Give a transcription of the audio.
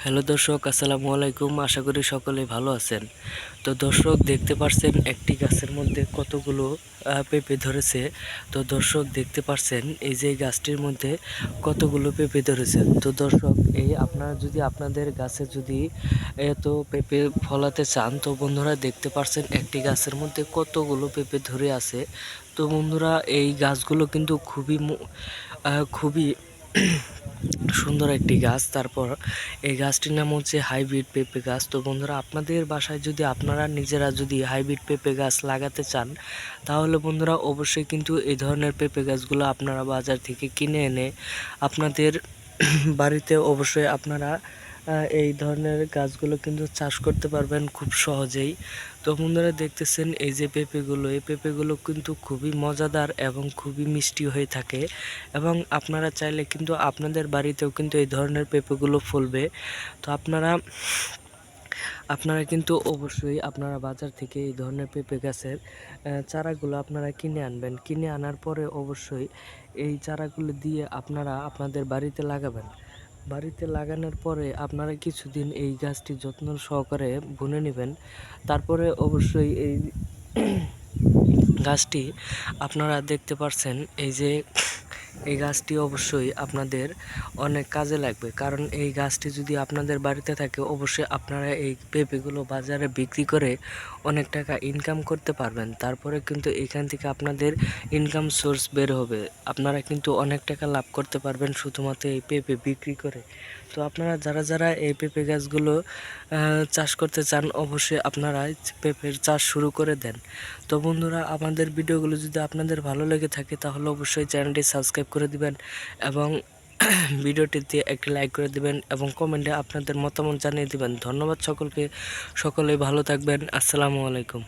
Hello দর্শক, আসসালামু আলাইকুম। আশা করি সকলেই ভালো আছেন। তো দর্শক, দেখতে পাচ্ছেন একটি গাছের মধ্যে কতগুলো পেঁপে ধরেছে। তো দর্শক, দেখতে পাচ্ছেন এই যে গাছটির মধ্যে কতগুলো পেঁপে ধরেছে। তো দর্শক, এই আপনারা যদি আপনাদের গাছে যদি এত পেঁপে ফলাতে চান, তো বন্ধুরা দেখতে পাচ্ছেন একটি গাছের মধ্যে কতগুলো পেঁপে ধরে আছে। তো বন্ধুরা, এই গাছগুলো কিন্তু খুবই সুন্দর একটি গাছ। তারপর এই গাছটির নাম হচ্ছে হাইব্রিড পেঁপে গাছ। তো বন্ধুরা, আপনাদের বাসায় যদি আপনারা নিজেরা যদি হাইব্রিড পেঁপে গাছ লাগাতে চান, তাহলে বন্ধুরা অবশ্যই কিন্তু এই ধরনের পেঁপে গাছগুলো আপনারা বাজার থেকে কিনে এনে আপনাদের বাড়িতে অবশ্যই আপনারা এই ধরনের গাছগুলো কিন্তু চাষ করতে পারবেন খুব সহজেই। তো বন্ধুরা, দেখতেছেন এই যে পেঁপেগুলো, এই পেঁপেগুলো কিন্তু খুবই মজাদার এবং খুবই মিষ্টি হয়ে থাকে, এবং আপনারা চাইলে কিন্তু আপনাদের বাড়িতেও কিন্তু এই ধরনের পেঁপেগুলো ফলবে। তো আপনারা কিন্তু অবশ্যই আপনারা বাজার থেকে এই ধরনের পেঁপে গাছের চারাগুলো আপনারা কিনে আনবেন। কিনে আনার পরে অবশ্যই এই চারাগুলো দিয়ে আপনারা আপনাদের বাড়িতে লাগাবেন। বাড়িতে লাগানোর পরে আপনারা কিছুদিন এই গাছটি যত্ন সহকারে বুনে নেবেন। তারপরে অবশ্যই এই গাছটি আপনারা দেখতে পাচ্ছেন, এই গাছটি অবশ্যই আপনাদের অনেক কাজে লাগবে, কারণ এই গাছটি যদি আপনাদের বাড়িতে থাকে অবশ্যই আপনারা এই পেঁপেগুলো বাজারে বিক্রি করে অনেক টাকা ইনকাম করতে পারবেন। তারপরে কিন্তু এখান থেকে আপনাদের ইনকাম সোর্স বের হবে, আপনারা কিন্তু অনেক টাকা লাভ করতে পারবেন শুধুমাত্র এই পেঁপে বিক্রি করে। তো আপনারা যারা এই পেঁপে গাছগুলো চাষ করতে চান, অবশ্যই আপনারা পেঁপের চাষ শুরু করে দেন। তো বন্ধুরা, আমাদের ভিডিওগুলো যদি আপনাদের ভালো লেগে থাকে তাহলে অবশ্যই চ্যানেলটি সাবস্ক্রাইব করে দিবেন এবং ভিডিওটিতে একটি লাইক করে দিবেন এবং কমেন্টে আপনাদের মতামত জানিয়ে দিবেন। ধন্যবাদ সকলকে, সকলেই ভালো থাকবেন। আসসালামু আলাইকুম।